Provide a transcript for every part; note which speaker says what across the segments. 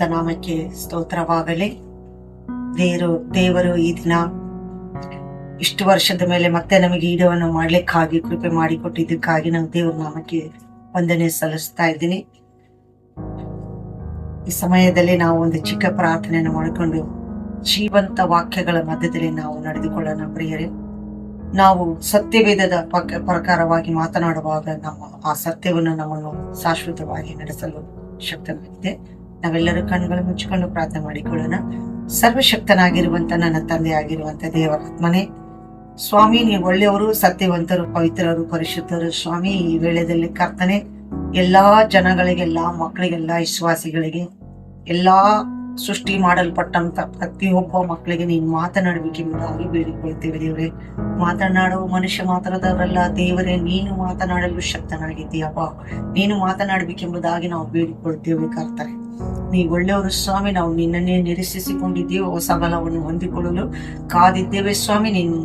Speaker 1: ಪರಿಶುದ್ಧ ನಾಮಕ್ಕೆ ಸ್ತೋತ್ರವಾಗಲಿ. ದೇವರು ಈ ದಿನ ಇಷ್ಟು ವರ್ಷದ ಮೇಲೆ ಮತ್ತೆ ನಮಗೆ ಈಡವನ್ನು ಮಾಡ್ಲಿಕ್ಕಾಗಿ ಕೃಪೆ ಮಾಡಿಕೊಟ್ಟಿದ್ದಕ್ಕಾಗಿ ನಾವು ದೇವರ ನಾಮಕ್ಕೆ ವಂದನೆ ಸಲ್ಲಿಸ್ತಾ ಇದ್ದೀನಿ. ಈ ಸಮಯದಲ್ಲಿ ನಾವು ಒಂದು ಚಿಕ್ಕ ಪ್ರಾರ್ಥನೆಯನ್ನು ಮಾಡಿಕೊಂಡು ಜೀವಂತ ವಾಕ್ಯಗಳ ಮಧ್ಯದಲ್ಲಿ ನಾವು ನಡೆದುಕೊಳ್ಳೋಣ. ಪ್ರಿಯರೇ, ನಾವು ಸತ್ಯವೇದದ ಪ್ರಕಾರವಾಗಿ ಮಾತನಾಡುವಾಗ ಆ ಸತ್ಯವನ್ನು ನಮ್ಮನ್ನು ಶಾಶ್ವತವಾಗಿ ನಡೆಸಲು ಶಕ್ತನಾಗಿದೆ. ನಾವೆಲ್ಲರೂ ಕಣ್ಣುಗಳು ಮುಚ್ಚಿಕೊಂಡು ಪ್ರಾರ್ಥನೆ ಮಾಡಿಕೊಳ್ಳೋಣ. ಸರ್ವಶಕ್ತನಾಗಿರುವಂತ ನನ್ನ ತಂದೆ ಆಗಿರುವಂತ ದೇವರಾತ್ಮನೇ, ಸ್ವಾಮಿ, ನೀವು ಒಳ್ಳೆಯವರು, ಸತ್ಯವಂತರು, ಪವಿತ್ರರು, ಪರಿಶುದ್ಧರು. ಸ್ವಾಮಿ, ಈ ವೇಳೆಯಲ್ಲಿ ಕರ್ತನೆ ಎಲ್ಲಾ ಜನಗಳಿಗೆ, ಎಲ್ಲಾ ಮಕ್ಕಳಿಗೆಲ್ಲ ವಿಶ್ವಾಸಿಗಳಿಗೆ, ಎಲ್ಲಾ ಸೃಷ್ಟಿ ಮಾಡಲ್ಪಟ್ಟಂತ ಪ್ರತಿಯೊಬ್ಬ ಮಕ್ಕಳಿಗೆ ನೀನು ಮಾತನಾಡಬೇಕೆಂಬುದಾಗಿ ಬೇಡಿಕೊಳ್ತೇವೆ. ದೇವರೇ, ಮಾತನಾಡುವ ಮನುಷ್ಯ ಮಾತಾಡದವರಲ್ಲ ದೇವರೇ, ನೀನು ಮಾತನಾಡಲು ಶಕ್ತನಾಗಿದ್ದೀಯಪ್ಪ. ನೀನು ಮಾತನಾಡಬೇಕೆಂಬುದಾಗಿ ನಾವು ಬೇಡಿಕೊಳ್ತೇವೆ. ಕರ್ತನೆ, ನೀ ಒಳ್ಳೆಯವರು ಸ್ವಾಮಿ. ನಾವು ನಿನ್ನನ್ನೇ ನಿರೀಕ್ಷಿಸಿಕೊಂಡಿದ್ದೇವೆ, ಹೊಸ ಬಲವನ್ನು ಹೊಂದಿಕೊಳ್ಳಲು ಕಾದಿದ್ದೇವೆ ಸ್ವಾಮಿ. ನೀನು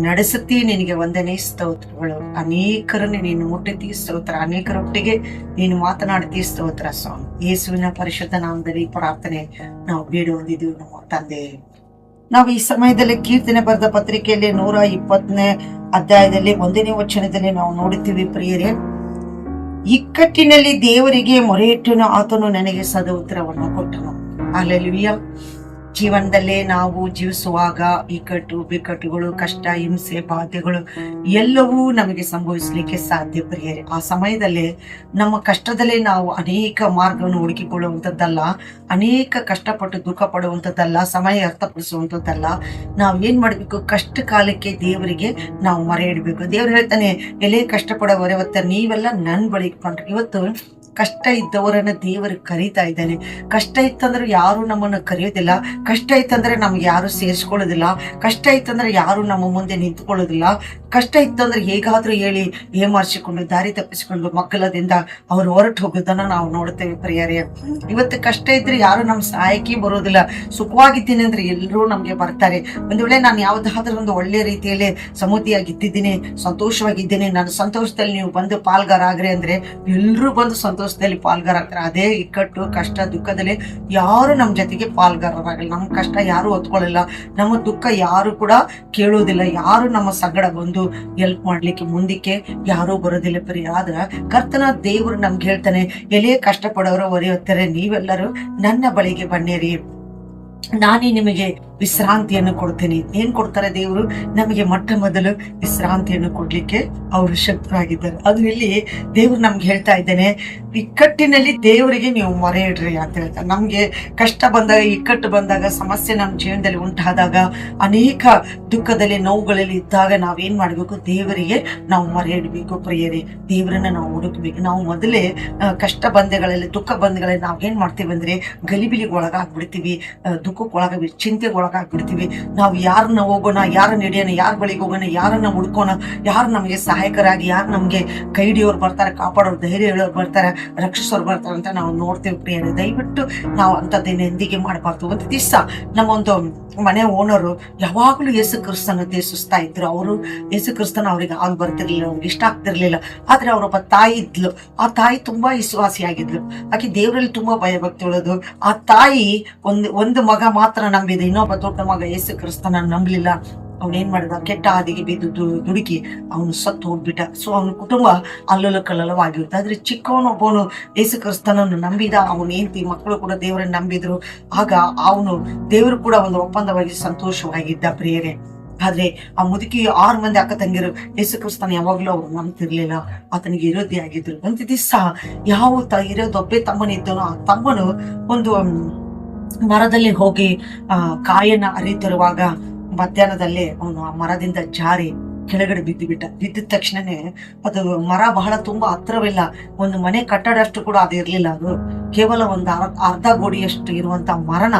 Speaker 1: ನಡೆಸುತ್ತೀ, ನಿನಗೆ ವಂದನೆ, ಸ್ತೋತ್ರಗಳು. ಅನೇಕರನ್ನು ನೀನು ಮುಟ್ಟುತ್ತೀ, ಸ್ತೋತ್ರ. ಅನೇಕರೊಟ್ಟಿಗೆ ನೀನು ಮಾತನಾಡ್ತೀ, ಸ್ತೋತ್ರ ಸ್ವಾಮಿ. ಯೇಸುವಿನ ಪರಿಶುದ್ಧ ನಾಮದಲ್ಲಿ ಪ್ರಾರ್ಥನೆ ನಾವು ಬೇಡುವುದಿದ್ದು ನಮ್ಮ ತಂದೆ. ನಾವು ಈ ಸಮಯದಲ್ಲಿ ಕೀರ್ತನೆ ಬರೆದ ಪತ್ರಿಕೆಯಲ್ಲಿ 120ನೇ ಅಧ್ಯಾಯದಲ್ಲಿ 1ನೇ ವಚನದಲ್ಲಿ ನಾವು ನೋಡುತ್ತೀವಿ. ಪ್ರಿಯರೇ, ಇಕ್ಕಟ್ಟಿನಲ್ಲಿ ದೇವರಿಗೆ ಮೊರೆಯಿಟ್ಟನು, ಆತನು ನನಗೆ ಸದ ಉತ್ತರವನ್ನು ಕೊಟ್ಟನು. ಹಲ್ಲೆಲೂಯಾ. ಜೀವನದಲ್ಲೇ ನಾವು ಜೀವಿಸುವಾಗ ಇಕ್ಕಟ್ಟು, ಬಿಕ್ಕಟ್ಟುಗಳು, ಕಷ್ಟ, ಹಿಂಸೆ, ಬಾಧೆಗಳು ಎಲ್ಲವೂ ನಮಗೆ ಸಂಭವಿಸಲಿಕ್ಕೆ ಸಾಧ್ಯ. ಪ್ರಿಯರೇ, ಆ ಸಮಯದಲ್ಲಿ ನಮ್ಮ ಕಷ್ಟದಲ್ಲೇ ನಾವು ಅನೇಕ ಮಾರ್ಗವನ್ನು ಹುಡುಕಿಕೊಳ್ಳುವಂಥದ್ದಲ್ಲ, ಅನೇಕ ಕಷ್ಟಪಟ್ಟು ದುಃಖ ಪಡುವಂಥದ್ದಲ್ಲ, ಸಮಯ ಅರ್ಥಪಡಿಸುವಂಥದ್ದಲ್ಲ. ನಾವು ಏನ್ ಮಾಡ್ಬೇಕು? ಕಷ್ಟ ಕಾಲಕ್ಕೆ ದೇವರಿಗೆ ನಾವು ಮೊರೆ ಇಡಬೇಕು. ದೇವ್ರು ಹೇಳ್ತಾನೆ, ಎಲೆ ಕಷ್ಟಪಡೋವರೆ ಇವತ್ತ ನೀವೆಲ್ಲ ನನ್ ಬಳಿ ಕೊಂಡ್ರಿ. ಇವತ್ತು ಕಷ್ಟ ಇದ್ದವರನ್ನ ದೇವರು ಕರೀತಾ ಇದ್ದಾನೆ. ಕಷ್ಟ ಇತ್ತಂದ್ರೆ ಯಾರು ನಮ್ಮನ್ನು ಕರೆಯೋದಿಲ್ಲ, ಕಷ್ಟ ಇತ್ತಂದ್ರೆ ನಮ್ಗೆ ಯಾರು ಸೇರಿಸ್ಕೊಳ್ಳೋದಿಲ್ಲ, ಕಷ್ಟ ಇತ್ತಂದ್ರೆ ಯಾರು ನಮ್ಮ ಮುಂದೆ ನಿಂತ್ಕೊಳ್ಳೋದಿಲ್ಲ. ಕಷ್ಟ ಇತ್ತಂದ್ರೆ ಹೇಗಾದ್ರೂ ಹೇಳಿ ಏಮಾರಿಸಿಕೊಂಡು ದಾರಿ ತಪ್ಪಿಸಿಕೊಂಡು ಮಕ್ಕಳದಿಂದ ಅವ್ರು ಹೊರಟು ಹೋಗೋದನ್ನ ನಾವು ನೋಡ್ತೇವೆ. ಪ್ರಿಯರೇ, ಇವತ್ತು ಕಷ್ಟ ಇದ್ರೆ ಯಾರು ನಮ್ಮ ಸಹಾಯಕ್ಕೆ ಬರೋದಿಲ್ಲ. ಸುಖವಾಗಿದ್ದೀನಿ ಅಂದ್ರೆ ಎಲ್ಲರೂ ನಮ್ಗೆ ಬರ್ತಾರೆ. ಒಂದು ವೇಳೆ ನಾನು ಯಾವ್ದಾದ್ರೂ ಒಂದು ಒಳ್ಳೆ ರೀತಿಯಲ್ಲಿ ಸಮೃದ್ಧಿಯಾಗಿದ್ದೀನಿ, ಸಂತೋಷವಾಗಿದ್ದೀನಿ, ನನ್ನ ಸಂತೋಷದಲ್ಲಿ ನೀವು ಬಂದು ಪಾಲ್ಗಾರ ಆಗ್ರಿ ಅಂದ್ರೆ ಎಲ್ಲರೂ ಬಂದು ಸಂತೋಷದಲ್ಲಿ ಪಾಲ್ಗಾರ ಆಗ್ತಾರೆ. ಅದೇ ಇಕ್ಕಟ್ಟು, ಕಷ್ಟ, ದುಃಖದಲ್ಲಿ ಯಾರು ನಮ್ಮ ಜೊತೆಗೆ ಪಾಲ್ಗಾರರಾಗಲ್ಲ. ನಮ್ಮ ಕಷ್ಟ ಯಾರು ಹೊತ್ಕೊಳ್ಳಿಲ್ಲ, ನಮ್ಮ ದುಃಖ ಯಾರು ಕೂಡ ಕೇಳೋದಿಲ್ಲ, ಯಾರು ನಮ್ಮ ಸಗಡ ಬಂದು ಹೆಲ್ಪ್ ಮಾಡ್ಲಿಕ್ಕೆ ಮುಂದಕ್ಕೆ ಯಾರೂ ಬರೋದಿಲ್ಲ. ಪ್ರಿಯ, ಆದ್ರ ಕರ್ತನ ದೇವರು ನಮ್ಗೆ ಹೇಳ್ತಾನೆ, ಎಲೆ ಕಷ್ಟಪಡೋರು ಹೊರೆಯುತ್ತಾರೆ, ನೀವೆಲ್ಲರೂ ನನ್ನ ಬಳಿಗೆ ಬನ್ನಿರಿ, ನಾನೇ ನಿಮಗೆ ವಿಶ್ರಾಂತಿಯನ್ನು ಕೊಡ್ತೇನೆ. ಏನ್ ಕೊಡ್ತಾರೆ ದೇವರು? ನಮಗೆ ಮೊಟ್ಟ ಮೊದಲು ವಿಶ್ರಾಂತಿಯನ್ನು ಕೊಡ್ಲಿಕ್ಕೆ ಅವರು ಶಕ್ತರಾಗಿದ್ದಾರೆ. ಅದು ಇಲ್ಲಿ ದೇವ್ರು ನಮ್ಗೆ ಹೇಳ್ತಾ ಇದ್ದೇನೆ, ಇಕ್ಕಟ್ಟಿನಲ್ಲಿ ದೇವರಿಗೆ ನೀವು ಮೊರೆ ಇಡ್ರಿ ಅಂತ ಹೇಳ್ತಾರೆ. ನಮ್ಗೆ ಕಷ್ಟ ಬಂದಾಗ, ಇಕ್ಕಟ್ಟು ಬಂದಾಗ, ಸಮಸ್ಯೆ ನಮ್ಮ ಜೀವನದಲ್ಲಿ ಉಂಟಾದಾಗ, ಅನೇಕ ದುಃಖದಲ್ಲಿ, ನೋವುಗಳಲ್ಲಿ ಇದ್ದಾಗ ನಾವೇನ್ ಮಾಡ್ಬೇಕು? ದೇವರಿಗೆ ನಾವು ಮೊರೆ ಇಡಬೇಕು. ಪ್ರಿಯರೇ, ದೇವರನ್ನ ನಾವು ಹುಡುಕ್ಬೇಕು. ನಾವು ಮೊದಲೇ ಕಷ್ಟ ಬಂಧಗಳಲ್ಲಿ, ದುಃಖ ಬಂಧಗಳಲ್ಲಿ ನಾವೇನ್ ಮಾಡ್ತೀವಿ ಅಂದ್ರೆ ಗಲಿಬಿಲಿಗೆ ಒಳಗಾಗ್ಬಿಡ್ತೀವಿ, ದುಃಖಕ್ಕೊಳಗಾಗ್ಬಿಡ್ತೀವಿ, ಚಿಂತೆಗೆ ಒಳಗಾಗ್ಬಿಡ್ತೀವಿ. ನಾವು ಯಾರನ್ನ ಹೋಗೋಣ, ಯಾರನ್ನ ಹಿಡಿಯೋಣ, ಯಾರ ಬಳಿಗೆ ಹೋಗೋಣ, ಯಾರನ್ನ ಹುಡ್ಕೋಣ, ಯಾರು ನಮಗೆ ಸಹಾಯಕರಾಗಿ, ಯಾರು ನಮ್ಗೆ ಕೈ ಹಿಡಿಯೋರು ಬರ್ತಾರೆ, ಕಾಪಾಡೋರು, ಧೈರ್ಯ ಹೇಳೋರು ಬರ್ತಾರೆ, ರಕ್ಷಿಸೋರು ಬರ್ತಾರೆ ಅಂತ ನಾವು ನೋಡ್ತೇವೆ. ಪ್ರಿಯರೇ, ದಯವಿಟ್ಟು ನಾವು ಅಂತದ್ದೇನು ಎಂದಿಗೆ ಮಾಡಬಾರ್ದು. ಒಂದು ದಿವಸ ನಮ್ಮ ಒಂದು ಮನೆ ಓನರು ಯಾವಾಗ್ಲೂ ಯೇಸು ಕ್ರಿಸ್ತನ ದೇಶಿಸ್ತಾ ಇದ್ರು. ಅವರು ಯೇಸು ಕ್ರಿಸ್ತನ ಅವ್ರಿಗೆ ಆಗ್ ಬರ್ತಿರ್ಲಿಲ್ಲ, ಅವ್ರಿಗೆ ಇಷ್ಟ ಆಗ್ತಿರ್ಲಿಲ್ಲ. ಆದ್ರೆ ಅವರೊಬ್ಬ ತಾಯಿ ಇದ್ಲು. ಆ ತಾಯಿ ತುಂಬಾ ವಿಶ್ವಾಸಿಯಾಗಿದ್ಲು. ಆಕೆ ದೇವರಲ್ಲಿ ತುಂಬಾ ಭಯಭಕ್ತಿ ಉಳ್ಳೋದು. ಆ ತಾಯಿ ಒಂದು ಮಗ ಮಾತ್ರ ನಂಬಿದೆ, ಇನ್ನೊಬ್ಬ ದೊಡ್ಡ ಮಗ ಯೇಸು ಕ್ರಿಸ್ತನ ನಂಬಲಿಲ್ಲ. ಅವನೇನ್ ಮಾಡಿದ? ಕೆಟ್ಟ ಹಾದಿಗೆ ಬಿದ್ದು ದುಡುಕಿ ಅವನು ಸತ್ತು ಹೋಗ್ಬಿಟ್ಟ. ಸೊ ಅವನ ಕುಟುಂಬ ಅಲ್ಲೋಲ ಕಲ್ಲಲವಾಗಿರುತ್ತೆ. ಆದ್ರೆ ಚಿಕ್ಕವನೊಬ್ಬನು ಯೇಸು ಕ್ರಿಸ್ತನನ್ನು ನಂಬಿದ. ಅವನ ಹೆಂಡತಿ ಮಕ್ಕಳು ಕೂಡ ದೇವರನ್ನು ನಂಬಿದ್ರು. ಆಗ ಅವನು ದೇವರು ಕೂಡ ಒಂದು ಒಪ್ಪಂದವಾಗಿ ಸಂತೋಷವಾಗಿದ್ದ. ಪ್ರಿಯರೇ, ಆದ್ರೆ ಆ ಮುದುಕಿ 6 ಮಂದಿ ಅಕ್ಕ ತಂಗಿರು ಯೇಸು ಕ್ರಿಸ್ತನ ಯಾವಾಗ್ಲೂ ಅವ್ರು ನಂಬ್ತಿರ್ಲಿಲ್ಲ, ಆತನಿಗೆ ವಿರೋಧಿ ಆಗಿದ್ರು. ಒಂದು ದಿವಸ ಯಾವ ಇರೋದೊಬ್ಬೇ ತಮ್ಮನಿದ್ದನೋ, ಆ ತಮ್ಮನು ಒಂದು ಮರದಲ್ಲಿ ಹೋಗಿ ಕಾಯನ್ನ ಅರಿತಿರುವಾಗ ಮಧ್ಯಾಹ್ನದಲ್ಲೇ ಅವನು ಆ ಮರದಿಂದ ಜಾರಿ ಕೆಳಗಡೆ ಬಿದ್ದ ತಕ್ಷಣನೇ ಅದು ಮರ ಬಹಳ ತುಂಬಾ ಹತ್ರವಿಲ್ಲ, ಒಂದು ಮನೆ ಕಟ್ಟಡಷ್ಟು ಕೂಡ ಅದು ಇರ್ಲಿಲ್ಲ. ಅದು ಕೇವಲ ಒಂದು ಅರ್ಧ ಗೋಡಿಯಷ್ಟು ಇರುವಂತ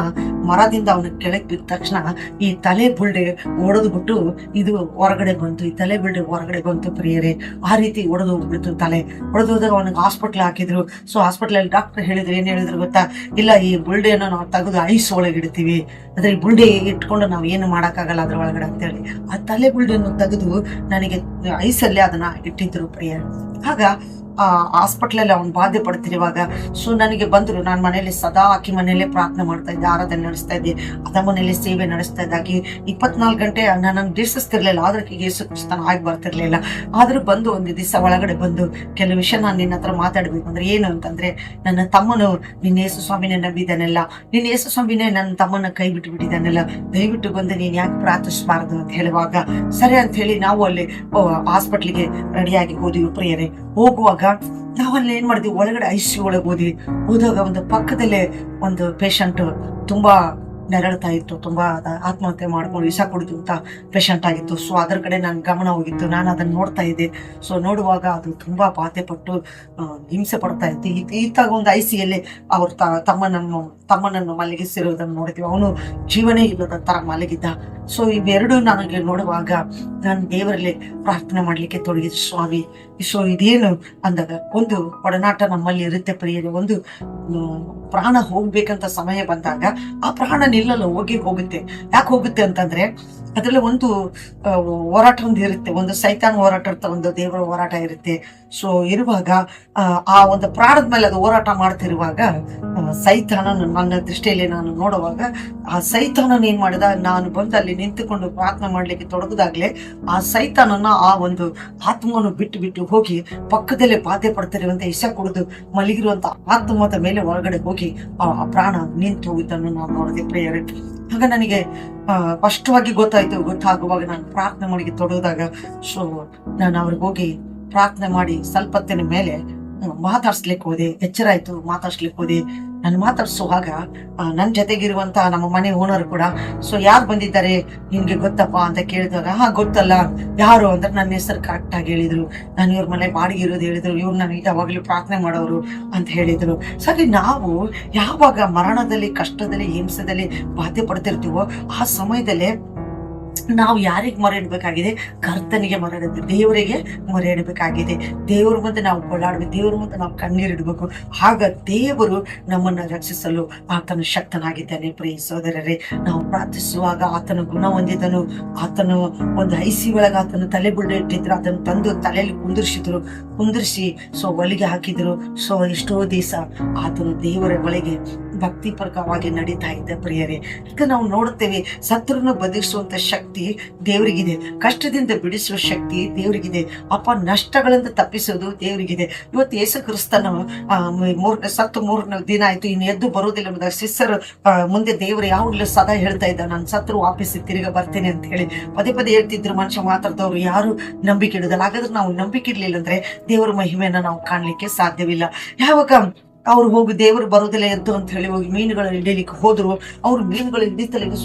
Speaker 1: ಮರದಿಂದ ಅವನ ಕೆಳಗೆ ಬಿದ್ದ ತಕ್ಷಣ ಈ ತಲೆ ಬುಲ್ಡೆ ಒಡೆದು ಬಿಟ್ಟು ಇದು ಹೊರಗಡೆ ಬಂತು. ಈ ತಲೆ ಬುಲ್ಡೆ ಹೊರಗಡೆ ಬಂತು. ಪ್ರಿಯರೇ, ಆ ರೀತಿ ಒಡೆದು ಹೋಗ್ಬಿಡ್ತು. ತಲೆ ಒಡೆದು ಹೋದಾಗ ಅವನಿಗೆ ಹಾಸ್ಪಿಟ್ಲ್ ಹಾಕಿದ್ರು. ಸೊ ಹಾಸ್ಪಿಟ್ಲಲ್ಲಿ ಡಾಕ್ಟರ್ ಹೇಳಿದ್ರು, ಏನ್ ಹೇಳಿದ್ರು ಗೊತ್ತಾ? ಇಲ್ಲ, ಈ ಬುಲ್ಡೆಯನ್ನು ನಾವು ತೆಗೆದು ಐಸ್ ಒಳಗೆ ಇಡ್ತೀವಿ, ಅದ್ರ ಈ ಬುಲ್ಡೆ ಇಟ್ಕೊಂಡು ನಾವು ಏನು ಮಾಡಕ್ಕಾಗಲ್ಲ ಅದ್ರ ಒಳಗಡೆ ಅಂತ ಹೇಳಿ ಆ ತಲೆ ಬುಲ್ಡೆಯನ್ನು ತೆಗೆದು ನನಗೆ ಐಸಲ್ಲಿ ಅದನ್ನ ಇಟ್ಟಿದ್ರು. ಪ್ರಿಯ, ಆಗ ಹಾಸ್ಪಿಟ್ಲಲ್ಲಿ ಅವ್ನು ಬಾಧೆ ಪಡ್ತಿರುವಾಗ ಸೊ ನನಗೆ ಬಂದರು. ನಾನು ಮನೇಲಿ ಸದಾ ಆಕಿ ಮನೆಯಲ್ಲೇ ಪ್ರಾರ್ಥನೆ ಮಾಡ್ತಾ ಇದ್ದೆ, ಆರಾಧನೆ ನಡೆಸ್ತಾ ಇದ್ದೆ, ಅದ ಮನೆಯಲ್ಲಿ ಸೇವೆ ನಡೆಸ್ತಾ ಇದ್ದಾಗಿ 24 ಗಂಟೆ ನಾನು ದೀರ್ಸಿಸ್ತಿರ್ಲಿಲ್ಲ. ಆದ್ರೆ ಯೇಸು ಕ್ರಿಸ್ತನ ಆಗಿ ಬರ್ತಿರ್ಲಿಲ್ಲ. ಆದ್ರೂ ಬಂದು ಒಂದು ದಿವಸ ಒಳಗಡೆ ಬಂದು ಕೆಲವು ವಿಷಯ ನಾನು ನಿನ್ನ ಹತ್ರ ಮಾತಾಡ್ಬೇಕು ಅಂದ್ರೆ ಏನು ಅಂತಂದ್ರೆ, ನನ್ನ ತಮ್ಮನು ನಿನ್ನ ಯೇಸು ಸ್ವಾಮಿನೇ ನಂಬಿದಾನೆಲ್ಲ, ನಿನ್ನ ಯೇಸು ಸ್ವಾಮಿನೇ ನನ್ನ ತಮ್ಮನ ಕೈ ಬಿಟ್ಟು ಬಿಟ್ಟಿದ್ದಾನೆಲ್ಲ, ದಯವಿಟ್ಟು ಬಂದು ನೀನ್ ಯಾಕೆ ಪ್ರಾರ್ಥಿಸಬಾರ್ದು ಅಂತ ಹೇಳುವಾಗ ಸರಿ ಅಂತ ಹೇಳಿ ನಾವು ಅಲ್ಲಿ ಹಾಸ್ಪಿಟ್ಲಿಗೆ ರೆಡಿಯಾಗಿ ಹೋದ್ವಿ ಪ್ರಿಯರೇ. ಹೋಗುವಾಗ ನಾವಲ್ಲಿ ಏನ್ ಮಾಡಿದ್ವಿ, ಒಳಗಡೆ ICU ಒಳಗೆ ಹೋದಾಗ ಒಂದು ಪಕ್ಕದಲ್ಲೇ ಒಂದು ಪೇಷಂಟ್ ತುಂಬಾ ನೆರಳ್ತಾ ಇತ್ತು, ತುಂಬಾ ಆತ್ಮಹತ್ಯೆ ಮಾಡ್ಕೊಂಡು ವಿಷ ಕುಡಿದು ಅಂತ ಪೇಷಂಟ್ ಆಗಿತ್ತು. ಸೊ ಅದ್ರ ಕಡೆ ನನ್ನ ಗಮನ ಹೋಗಿತ್ತು, ನಾನು ಅದನ್ನ ನೋಡ್ತಾ ಇದ್ದೆ. ಸೊ ನೋಡುವಾಗ ಅದು ತುಂಬಾ ಬಾಧೆ ಪಟ್ಟು ಹಿಂಸೆ ಪಡ್ತಾ ಇತ್ತು. ಈತಾಗ ಒಂದು ICUಯಲ್ಲಿ ಅವ್ರ ತಮ್ಮನನ್ನು ಮಲಗಿಸಿರೋದನ್ನು ನೋಡಿದ್ವಿ. ಅವನು ಜೀವನೇ ಇಲ್ಲದ ತರ ಮಲಗಿದ್ದ. ಸೊ ಇವೆರಡು ನನಗೆ ನೋಡುವಾಗ ನಾನು ದೇವರಲ್ಲಿ ಪ್ರಾರ್ಥನೆ ಮಾಡ್ಲಿಕ್ಕೆ ತೊಡಗಿದ್ದೆ. ಸ್ವಾಮಿ, ಸೊ ಇದೇನು ಅಂದಾಗ ಒಂದು ಒಡನಾಟ ನಮ್ಮಲ್ಲಿ ಇರುತ್ತೆ ಪ್ರಿಯರೇ. ಒಂದು ಪ್ರಾಣ ಹೋಗ್ಬೇಕಂತ ಸಮಯ ಬಂದಾಗ ಆ ಪ್ರಾಣ ನಿಲ್ಲಲ್ಲ, ಹೋಗುತ್ತೆ. ಯಾಕೆ ಹೋಗುತ್ತೆ ಅಂತಂದ್ರೆ ಅದ್ರಲ್ಲಿ ಒಂದು ಹೋರಾಟ ಒಂದು ಇರುತ್ತೆ, ಒಂದು ಸೈತಾನ್ ಹೋರಾಟ ಇರುತ್ತೆ, ಒಂದು ದೇವರ ಹೋರಾಟ ಇರುತ್ತೆ. ಸೊ ಇರುವಾಗ ಆ ಒಂದು ಪ್ರಾಣದ ಮೇಲೆ ಅದು ಹೋರಾಟ ಮಾಡ್ತಿರುವಾಗ ಸೈತಾನ ನನ್ನ ದೃಷ್ಟಿಯಲ್ಲಿ ನಾನು ನೋಡುವಾಗ ಆ ಸೈತಾನನ ಏನ್ ಮಾಡಿದ, ನಾನು ಬಂದು ಅಲ್ಲಿ ನಿಂತುಕೊಂಡು ಪ್ರಾರ್ಥನೆ ಮಾಡ್ಲಿಕ್ಕೆ ತೊಡಗಿದಾಗ್ಲೇ ಆ ಸೈತಾನನ ಆ ಒಂದು ಆತ್ಮವನ್ನು ಬಿಟ್ಟು ಹೋಗಿ ಪಕ್ಕದಲ್ಲೇ ಬಾಧೆ ಪಡ್ತಿರುವಂತ ವಿಷ ಕುಡಿದು ಮಲಗಿರುವಂತ ಆತ್ಮದ ಮೇಲೆ ಹೊರಗಡೆ ಹೋಗಿ ಆ ಪ್ರಾಣ ನಿಂತು ಹೋಗಿದ್ದನ್ನು ನಾನು ನೋಡಿದೆ ಪ್ರಿಯರೇ. ಆಗ ನನಗೆ ಸ್ಪಷ್ಟವಾಗಿ ಗೊತ್ತಾಗುವಾಗ ನಾನು ಪ್ರಾರ್ಥನೆ ಮಾಡಿ ತೊಡಗಿದಾಗ ಸೊ ನಾನು ಅವ್ರಿಗೆ ಹೋಗಿ ಪ್ರಾರ್ಥನೆ ಮಾಡಿ ಸ್ವಲ್ಪ ಹೊತ್ತಿನ ಮೇಲೆ ಮಾತಾಡ್ಸ್ಲಿಕ್ಕೆ ಹೋದೆ. ಎಚ್ಚರ ಆಯ್ತು, ಮಾತಾಡ್ಸ್ಲಿಕ್ಕೆ ಹೋದೆ. ನಾನು ಮಾತಾಡ್ಸುವಾಗ ನನ್ನ ಜೊತೆಗಿರುವಂತ ನಮ್ಮ ಮನೆ ಓನರ್ ಕೂಡ ಸೊ ಯಾರು ಬಂದಿದ್ದಾರೆ ನಿನ್ಗೆ ಗೊತ್ತಪ್ಪ ಅಂತ ಕೇಳಿದಾಗ ಗೊತ್ತಲ್ಲ, ಯಾರು ಅಂದ್ರೆ ನನ್ನ ಹೆಸರು ಕರೆಕ್ಟ್ ಆಗಿ ಹೇಳಿದ್ರು. ನಾನು ಇವ್ರ ಮನೆ ಬಾಡಿಗೆ ಇರೋದು ಹೇಳಿದ್ರು, ಇವ್ರು ನನಗೆ ಯಾವಾಗ್ಲೂ ಪ್ರಾರ್ಥನೆ ಮಾಡೋರು ಅಂತ ಹೇಳಿದ್ರು. ಸೊ ಹಾಗೆ ನಾವು ಯಾವಾಗ ಮರಣದಲ್ಲಿ, ಕಷ್ಟದಲ್ಲಿ, ಹಿಂಸದಲ್ಲಿ ಬಾಧೆ ಪಡ್ತಿರ್ತೀವೋ ಆ ಸಮಯದಲ್ಲೇ ನಾವು ಯಾರಿಗೆ ಮೊರೆ ಇಡಬೇಕಾಗಿದೆ, ಕರ್ತನಿಗೆ ಮೊರೆ ಇಡಬೇಕು, ದೇವರಿಗೆ ಮೊರೆ ಇಡಬೇಕಾಗಿದೆ. ದೇವರ ಮುಂದೆ ನಾವು ಕೊಳ್ಳಾಡ್ಬೇಕು, ದೇವರ ಮುಂದೆ ನಾವು ಕಣ್ಣೀರಿಡ್ಬೇಕು. ಆಗ ದೇವರು ನಮ್ಮನ್ನ ರಕ್ಷಿಸಲು ಆತನು ಶಕ್ತನಾಗಿದ್ದಾನೆ. ಪ್ರಿಯ ಸಹೋದರರೇ, ನಾವು ಪ್ರಾರ್ಥಿಸುವಾಗ ಆತನು ಗುಣ ಹೊಂದಿದನು. ಆತನು ಒಂದು ICU ಒಳಗೆ ಆತನು ತಲೆ ಬುಳ್ಳೆ ಇಟ್ಟಿದ್ರು, ಅದನ್ನು ತಂದು ತಲೆಯಲ್ಲಿ ಕುಂದಿರಿಸಿ ಸೊ ಒಲಿಗೆ ಹಾಕಿದ್ರು. ಸೊ ಎಷ್ಟೋ ದಿವಸ ಆತನು ದೇವರ ಒಳಗೆ ಭಕ್ತಿಪೂರ್ವಕವಾಗಿ ನಡೀತಾ ಇದ್ದ ಪ್ರಿಯರೇ. ಈಗ ನಾವು ನೋಡುತ್ತೇವೆ, ಶತ್ರುನ ಬದುಕಿಸುವಂತ ಶಕ್ತಿ ದೇವರಿಗಿದೆ, ಕಷ್ಟದಿಂದ ಬಿಡಿಸುವ ಶಕ್ತಿ ದೇವರಿಗಿದೆ, ನಷ್ಟಗಳಿಂದ ತಪ್ಪಿಸೋದು ದೇವರಿಗಿದೆ. ಇವತ್ತು ಯೇಸು ಕ್ರಿಸ್ತನ ಸತ್ತು 3 ದಿನ ಆಯ್ತು, ಇನ್ನು ಎದ್ದು ಬರೋದಿಲ್ಲ ಎಂಬುದಾಗಿ ಶಿಷ್ಯರು ಮುಂದೆ ದೇವರು ಯಾವಾಗಲೂ ಸದಾ ಹೇಳ್ತಾ ಇದ್ದ, ನಾನು ಸತ್ರು ವಾಪಸ್ಸಿ ತಿರುಗ ಬರ್ತೇನೆ ಅಂತ ಹೇಳಿ ಪದೇ ಹೇಳ್ತಿದ್ರು. ಮನುಷ್ಯ ಮಾತಾಡ್ದವ್ರು ಯಾರು ನಂಬಿಕೆ ಇಡುದಲ್ಲ. ಹಾಗಾದ್ರೆ ನಾವು ನಂಬಿಕೆ ಇರ್ಲಿಲ್ಲ ಅಂದ್ರೆ ದೇವರ ಮಹಿಮೆಯನ್ನ ನಾವು ಕಾಣ್ಲಿಕ್ಕೆ ಸಾಧ್ಯವಿಲ್ಲ. ಯಾವಾಗ ಅವ್ರು ಹೋಗಿ ದೇವರು ಬರೋದಿಲ್ಲ ಎದ್ದು ಅಂತ ಹೇಳಿ ಹೋಗಿ ಮೀನುಗಳು ಹಿಡಿಯಲಿಕ್ಕೆ ಹೋದ್ರು. ಅವ್ರು ಮೀನುಗಳು ಹಿಡಿತಲಿಕ್ಕೆ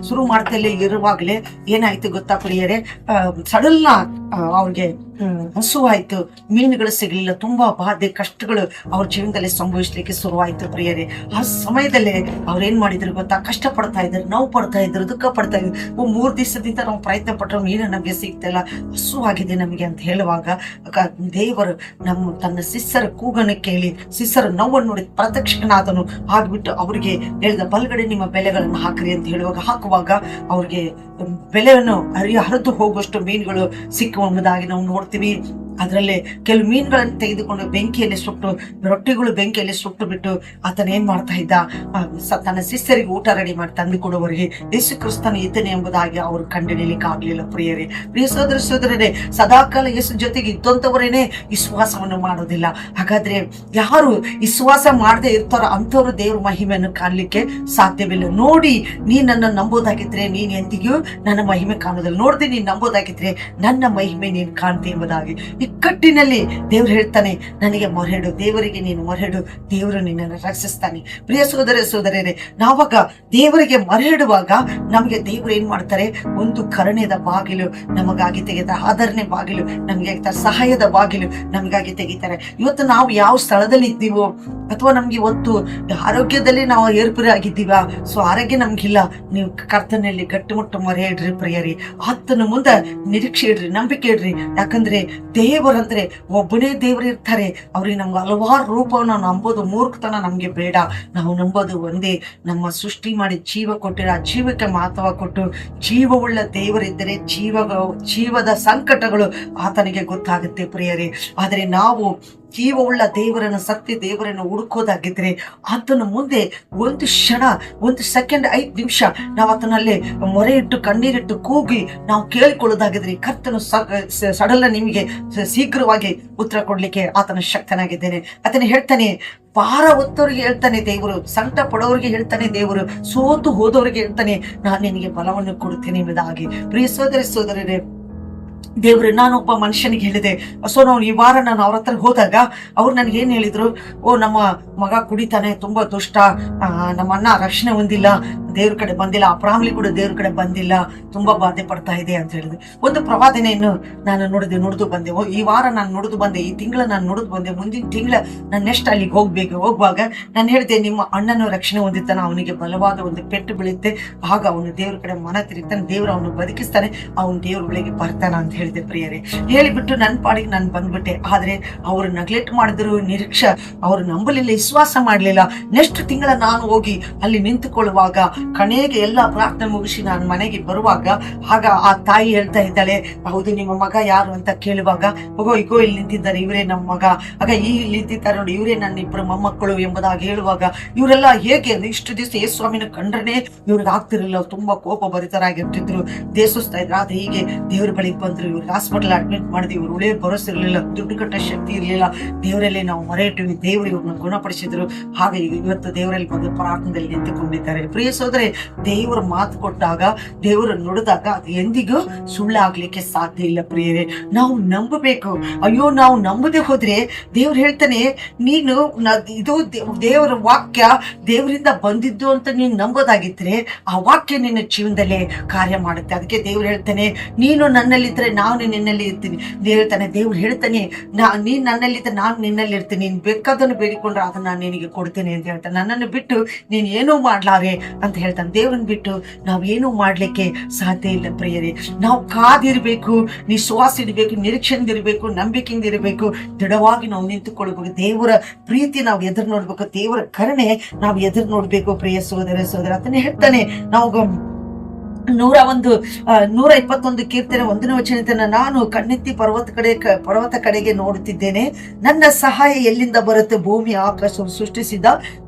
Speaker 1: ಶುರು ಮಾಡ್ತಲೇ ಇರುವಾಗಲೇ ಏನಾಯ್ತು ಗೊತ್ತಾ ಪ್ರಿಯರೇ, ಸಡನ್ ಅವ್ರಿಗೆ ಹಸುವಾಯ್ತು, ಮೀನುಗಳು ಸಿಗ್ಲಿಲ್ಲ, ತುಂಬಾ ಬಾಧೆ ಕಷ್ಟಗಳು ಅವ್ರ ಜೀವನದಲ್ಲಿ ಸಂಭವಿಸ್ಲಿಕ್ಕೆ ಶುರುವಾಯ್ತು ಪ್ರಿಯರೇ. ಆ ಸಮಯದಲ್ಲೇ ಅವ್ರೇನ್ ಮಾಡಿದ್ರು ಗೊತ್ತಾ, ಕಷ್ಟ ಪಡ್ತಾ ಇದ್ರು, ನೋವು ಪಡ್ತಾ ಇದ್ರು, ದುಃಖ ಪಡ್ತಾ ಇದ್ರು. 3 ದಿವಸದಿಂದ ನಾವು ಪ್ರಯತ್ನ ಪಟ್ಟರು, ಮೀನು ನಮ್ಗೆ ಸಿಗ್ತಿಲ್ಲ, ಹಸುವಾಗಿದೆ ನಮಗೆ ಅಂತ ಹೇಳುವಾಗ ದೇವರು ತನ್ನ ಶಿಷ್ಯರ ಕೂಗನ್ನು ಕೇಳಿ ಶಿಷ್ಯರ ನೋವನ್ನು ನೋಡಿ ಪ್ರತ್ಯಕ್ಷನಾದನು. ಆಗ್ಬಿಟ್ಟು ಅವ್ರಿಗೆ ಹೇಳಿದ, ಬಲಗಡೆ ನಿಮ್ಮ ಬೆಲೆಗಳನ್ನು ಹಾಕ್ರಿ ಅಂತ ಹಾಕುವಾಗ ಅವ್ರಿಗೆ ಬೆಲೆಯನ್ನು ಹರಿದು ಹೋಗುವಷ್ಟು ಮೀನುಗಳು ಸಿಕ್ಕುವುದಾಗಿ ನಾವು ನೋಡ್ತೀವಿ. ಅದರಲ್ಲೇ ಕೆಲವು ಮೀನುಗಳನ್ನು ತೆಗೆದುಕೊಂಡು ಬೆಂಕಿಯಲ್ಲಿ ಸುಟ್ಟು, ರೊಟ್ಟಿಗಳು ಬೆಂಕಿಯಲ್ಲಿ ಸುಟ್ಟು ಬಿಟ್ಟು ಆತನ ಏನ್ ಮಾಡ್ತಾ ಇದ್ದ, ತನ್ನ ಶಿಷ್ಯರಿಗೆ ಊಟ ರೆಡಿ ಮಾಡಿ ತಂದು ಕೊಡುವವರಿಗೆ ಯೇಸು ಕ್ರಿಸ್ತನ ಇದ್ದಾನೆ ಎಂಬುದಾಗಿ ಅವರು ಕಂಡುಹಿಡಿಯಲಿಕ್ಕೆ ಆಗ್ಲಿಲ್ಲ ಪ್ರಿಯರೇ. ಪ್ರಿಯ ಸೋದರರೇ, ಸದಾಕಾಲ ಯೇಸು ಜೊತೆಗೆ ಇದ್ದಂಥವರೇನೆ ವಿಶ್ವಾಸವನ್ನು ಮಾಡೋದಿಲ್ಲ. ಹಾಗಾದ್ರೆ ಯಾರು ವಿಶ್ವಾಸ ಮಾಡದೆ ಇರ್ತಾರೋ ಅಂಥವ್ರು ದೇವ್ರ ಮಹಿಮೆಯನ್ನು ಕಾಣಲಿಕ್ಕೆ ಸಾಧ್ಯವಿಲ್ಲ. ನೋಡಿ, ನೀನ್ ನನ್ನ ನಂಬೋದಾಗಿದ್ರೆ ನೀನ್ ಎಂದಿಗೂ ನನ್ನ ಮಹಿಮೆ ಕಾಣೋದಿಲ್ಲ. ನೋಡ್ದೆ ನೀನ್ ನಂಬೋದಾಗಿದ್ರೆ ನನ್ನ ಮಹಿಮೆ ನೀನ್ ಕಾಣ್ತಿ ಎಂಬುದಾಗಿ ಇಕ್ಕಟ್ಟಿನಲ್ಲಿ ದೇವ್ರು ಹೇಳ್ತಾನೆ, ನನಗೆ ಮೊರೆಡು, ದೇವರಿಗೆ ನೀನು ಮೊರೆಡು, ದೇವರು ನಿನ್ನನ್ನು ರಕ್ಷಿಸ್ತಾನೆ. ಪ್ರಿಯ ಸೋದರರೇ, ನಾವಾಗ ದೇವರಿಗೆ ಮೊರೆಯಿಡುವಾಗ ನಮಗೆ ದೇವರು ಏನ್ ಮಾಡ್ತಾರೆ, ಒಂದು ಕರುಣೆಯ ಬಾಗಿಲು ನಮಗಾಗಿ ತೆಗಿತಾರೆ, ಆದರಣೆ ಬಾಗಿಲು ನಮಗೆ ಆಗ್ತಾರೆ, ಸಹಾಯದ ಬಾಗಿಲು ನಮಗಾಗಿ ತೆಗಿತಾರೆ. ಇವತ್ತು ನಾವು ಯಾವ ಸ್ಥಳದಲ್ಲಿ ಇದ್ದೀವೋ ಅಥವಾ ನಮ್ಗೆ ಇವತ್ತು ಆರೋಗ್ಯದಲ್ಲಿ ನಾವು ಏರ್ಪುರಿ ಆಗಿದ್ದೀವ, ಸೊ ಆರೋಗ್ಯ ನಮ್ಗಿಲ್ಲ, ನೀವು ಕರ್ತನಲ್ಲಿ ಗಟ್ಟಿಮುಟ್ಟು ಮೊರೆ ಇಡ್ರಿ ಪ್ರಿಯರಿ, ಆತನ ಮುಂದೆ ನಿರೀಕ್ಷೆ ಇಡ್ರಿ, ನಂಬಿಕೆ ಇಡ್ರಿ. ಯಾಕಂದ್ರೆ ದೇವರಂದ್ರೆ ಒಬ್ಬನೇ ದೇವರು ಇರ್ತಾರೆ. ಅವ್ರಿಗೆ ನಮ್ಗೆ ಹಲವಾರು ರೂಪವನ್ನು ನಂಬೋದು ಮೂರ್ಖತನ ನಮ್ಗೆ ಬೇಡ. ನಾವು ನಂಬೋದು ಒಂದೇ, ನಮ್ಮ ಸೃಷ್ಟಿ ಮಾಡಿ ಜೀವ ಕೊಟ್ಟಿರೋ ಆ ಜೀವಕ್ಕೆ ಮಹತ್ವ ಕೊಟ್ಟು ಜೀವವುಳ್ಳ ದೇವರಿದ್ದರೆ ಜೀವದ ಸಂಕಟಗಳು ಆತನಿಗೆ ಗೊತ್ತಾಗುತ್ತೆ ಪ್ರಿಯರೇ. ಆದರೆ ನಾವು ಜೀವವುಳ್ಳ ದೇವರನ್ನು, ಸತ್ಯ ದೇವರನ್ನು ಹುಡುಕೋದಾಗಿದ್ರೆ ಆತನ ಮುಂದೆ ಒಂದು ಕ್ಷಣ, ಒಂದು ಸೆಕೆಂಡ್, 5 ನಿಮಿಷ ನಾವು ಆತನಲ್ಲಿ ಮೊರೆ ಇಟ್ಟು ಕಣ್ಣೀರಿಟ್ಟು ಕೂಗಿ ನಾವು ಕೇಳಿಕೊಳ್ಳೋದಾಗಿದ್ರೆ ಕರ್ತನು ಸಡಲ ನಿಮಗೆ ಶೀಘ್ರವಾಗಿ ಉತ್ತರ ಕೊಡ್ಲಿಕ್ಕೆ ಆತನ ಶಕ್ತನಾಗಿದ್ದೇನೆ. ಆತನ ಹೇಳ್ತಾನೆ, ಭಾರ ಹೊತ್ತವರಿಗೆ ಹೇಳ್ತಾನೆ ದೇವರು, ಸಂಕಟ ಪಡೋರಿಗೆ ಹೇಳ್ತಾನೆ ದೇವರು, ಸೋತು ಹೋದವರಿಗೆ ಹೇಳ್ತಾನೆ ನಾನು ನಿನಗೆ ಬಲವನ್ನು ಕೊಡುತ್ತೇನೆ ಎಂಬುದಾಗಿ. ಪ್ರಿಯ ಸೋದರರೇ, ದೇವ್ರು, ನಾನೊಬ್ಬ ಮನುಷ್ಯನಿಗೆ ಹೇಳಿದೆ. ಸೊ ನಾವು ಈ ವಾರ ನಾನು ಅವ್ರ ಹತ್ರ ಹೋದಾಗ ಅವ್ರು ನನಗೆ ಏನ್ ಹೇಳಿದ್ರು, ನಮ್ಮ ಮಗ ಕುಡಿತಾನೆ, ತುಂಬಾ ದುಷ್ಟ, ನಮ್ಮ ಅಣ್ಣ ರಕ್ಷಣೆ ಹೊಂದಿಲ್ಲ, ದೇವ್ರ ಕಡೆ ಬಂದಿಲ್ಲ, ಆ ಫ್ಯಾಮಿಲಿ ಕೂಡ ದೇವ್ರ ಕಡೆ ಬಂದಿಲ್ಲ, ತುಂಬಾ ಬಾಧೆ ಪಡ್ತಾ ಇದೆ ಅಂತ ಹೇಳಿದ್ರು. ಒಂದು ಪ್ರವಾದನೆಯನ್ನು ನಾನು ನುಡಿದು ಬಂದೆ. ಈ ವಾರ ನಾನು ನುಡಿದು ಬಂದೆ, ಈ ತಿಂಗಳ ನಾನು ನುಡಿದು ಬಂದೆ. ಮುಂದಿನ ತಿಂಗಳ ನಾನು ನೆಕ್ಸ್ಟ್ ಅಲ್ಲಿಗೆ ಹೋಗುವಾಗ ನಾನು ಹೇಳಿದೆ, ನಿಮ್ಮ ಅಣ್ಣನ ರಕ್ಷಣೆ ಹೊಂದಿರ್ತಾನೆ, ಅವನಿಗೆ ಬಲವಾದ ಒಂದು ಪೆಟ್ಟು ಬೀಳುತ್ತೆ, ಆಗ ಅವನು ದೇವ್ರ ಕಡೆ ಮನ ತಿರುಗ್ತಾನೆ, ದೇವ್ರು ಅವನು ಬದುಕಿಸ್ತಾನೆ, ಅವನು ದೇವ್ರ ಬಳಿಗೆ ಬರ್ತಾನ ಅಂತ ಹೇಳಿದೆ ಪ್ರಿಯರೇ. ಹೇಳಿಬಿಟ್ಟು ನನ್ನ ಪಾಡಿಗೆ ನಾನು ಬಂದ್ಬಿಟ್ಟೆ. ಆದ್ರೆ ಅವರು ನೆಗ್ಲೆಕ್ಟ್ ಮಾಡಿದ್ರು, ಅವರು ನಂಬಲಿಲ್ಲ, ವಿಶ್ವಾಸ ಮಾಡಲಿಲ್ಲ. ನೆಕ್ಸ್ಟ್ ತಿಂಗಳ ನಾನು ಹೋಗಿ ಅಲ್ಲಿ ನಿಂತುಕೊಳ್ಳುವಾಗ, ಕಣೆಗೆ ಎಲ್ಲ ಪ್ರಾರ್ಥನೆ ಮುಗಿಸಿ ನಾನು ಮನೆಗೆ ಬರುವಾಗ, ಆಗ ಆ ತಾಯಿ ಹೇಳ್ತಾ ಇದ್ದಾಳೆ, ಹೌದು ನಿಮ್ಮ ಮಗ ಯಾರು ಅಂತ ಕೇಳುವಾಗ, ಇಗೋ ಇಲ್ಲಿ ನಿಂತಿದ್ದಾರೆ, ಇವರೇ ನಮ್ಮ ಮಗ, ಆಗ ಇಲ್ಲಿ ನಿಂತಿದ್ದಾರೆ ನೋಡಿ, ಇವರೇ ನನ್ನ ಇಬ್ಬರು ಮೊಮ್ಮಕ್ಕಳು ಎಂಬುದಾಗಿ ಹೇಳುವಾಗ, ಇವರೆಲ್ಲ ಹೇಗೆ ಇಷ್ಟು ದಿವಸ ಯೇಸು ಸ್ವಾಮಿನ ಕಂಡ್ರೆ ಇವ್ರಿಗೆ ಆಗ್ತಿರಲಿಲ್ಲ, ತುಂಬಾ ಕೋಪ ಭರಿತರಾಗಿರ್ತಿದ್ರು, ದೇಶಿಸ್ತಾ ಇದ್ರು. ಆದ್ರೆ ಹೀಗೆ ದೇವ್ರ ಬಳಿಗೆ ಬಂದ್ರು, ಇವ್ರಿಗೆ ಹಾಸ್ಪಿಟಲ್ ಅಡ್ಮಿಟ್ ಮಾಡಿದ್ವಿ, ಇವ್ರು ಉಳಿಯ ಭರೋಸೆ ಇರಲಿಲ್ಲ, ದುಡ್ಡು ಕಟ್ಟ ಶಕ್ತಿ ಇರಲಿಲ್ಲ. ದೇವರಲ್ಲಿ ನಾವು ಮೊರೆ ಇಟ್ಟಿವಿ, ದೇವರು ಇವ್ರನ್ನ ಗುಣಪಡಿಸಿದ್ರು. ಹಾಗೆ ಇವತ್ತು ದೇವರಲ್ಲಿ ಬಂದು ಪ್ರಾರ್ಥನೆಯಲ್ಲಿ ನಿಂತುಕೊಂಡಿದ್ದಾರೆ. ಪ್ರಿಯ ಸೋದರೇ, ದೇವರ ಮಾತು ಕೊಟ್ಟಾಗ, ದೇವರು ನುಡಿದಾಗ ಅದು ಎಂದಿಗೂ ಸುಳ್ಳಾಗ್ಲಿಕ್ಕೆ ಸಾಧ್ಯ ಇಲ್ಲ ಪ್ರಿಯರೇ. ನಾವು ನಂಬಬೇಕು. ಅಯ್ಯೋ, ನಾವು ನಂಬದೆ ಹೋದ್ರೆ ದೇವ್ರು ಹೇಳ್ತಾನೆ, ನೀನು ಇದು ದೇವರ ವಾಕ್ಯ ದೇವರಿಂದ ಬಂದಿದ್ದು ಅಂತ ನೀನು ನಂಬೋದಾಗಿದ್ರೆ ಆ ವಾಕ್ಯ ನಿನ್ನ ಜೀವನದಲ್ಲೇ ಕಾರ್ಯ ಮಾಡುತ್ತೆ. ಅದಕ್ಕೆ ದೇವ್ರು ಹೇಳ್ತಾನೆ, ನೀನು ನನ್ನಲ್ಲಿದ್ರೆ ನಾನು ನಿನ್ನಲ್ಲಿ ಇರ್ತೀನಿ. ದೇವ್ರು ಹೇಳ್ತಾನೆ, ನೀನ್ ನನ್ನಲ್ಲಿದ್ದರೆ ನಾನು ನಿನ್ನಲ್ಲಿ ಇರ್ತೀನಿ, ನೀನ್ ಬೇಕಾದನ್ನು ಬೇಡಿಕೊಂಡ್ರೆ ಅದನ್ನ ನಾನು ನಿನಗೆ ಕೊಡ್ತೇನೆ ಅಂತ ಹೇಳ್ತಾನೆ. ನನ್ನನ್ನು ಬಿಟ್ಟು ನೀನ್ ಏನೂ ಮಾಡ್ಲಾರೆ ಅಂತ ಹೇಳ್ತಾನೆ. ದೇವ್ರನ್ನ ಬಿಟ್ಟು ನಾವೇನು ಮಾಡ್ಲಿಕ್ಕೆ ಸಾಧ್ಯ ಇಲ್ಲ ಪ್ರಿಯರೇ. ನಾವು ಕಾದಿರ್ಬೇಕು, ವಿಶ್ವಾಸ ಇರಬೇಕು, ನಿರೀಕ್ಷೆಯಿಂದ ಇರಬೇಕು, ನಂಬಿಕೆಯಿಂದ ಇರಬೇಕು, ದೃಢವಾಗಿ ನಾವು ನಿಂತುಕೊಳ್ಬೇಕು. ದೇವರ ಪ್ರೀತಿ ನಾವು ಎದುರು ನೋಡ್ಬೇಕು, ದೇವರ ಕರುಣೆ ನಾವು ಎದುರು ನೋಡ್ಬೇಕು ಪ್ರಿಯ ಸೋದರ. ಅದನ್ನೇ ಹೇಳ್ತಾನೆ. ನಾವು 121 ಕೀರ್ತನೆ 1ನೇ ವಚನ, ನಾನು ಕಣ್ಣೆತ್ತಿ ಪರ್ವತ ಕಡೆಗೆ ನೋಡುತ್ತಿದ್ದೇನೆ, ನನ್ನ ಸಹಾಯ ಎಲ್ಲಿಂದ ಬರುತ್ತೆ? ಭೂಮಿ ಆಕಾಶ ಸೃಷ್ಟಿಸಿದ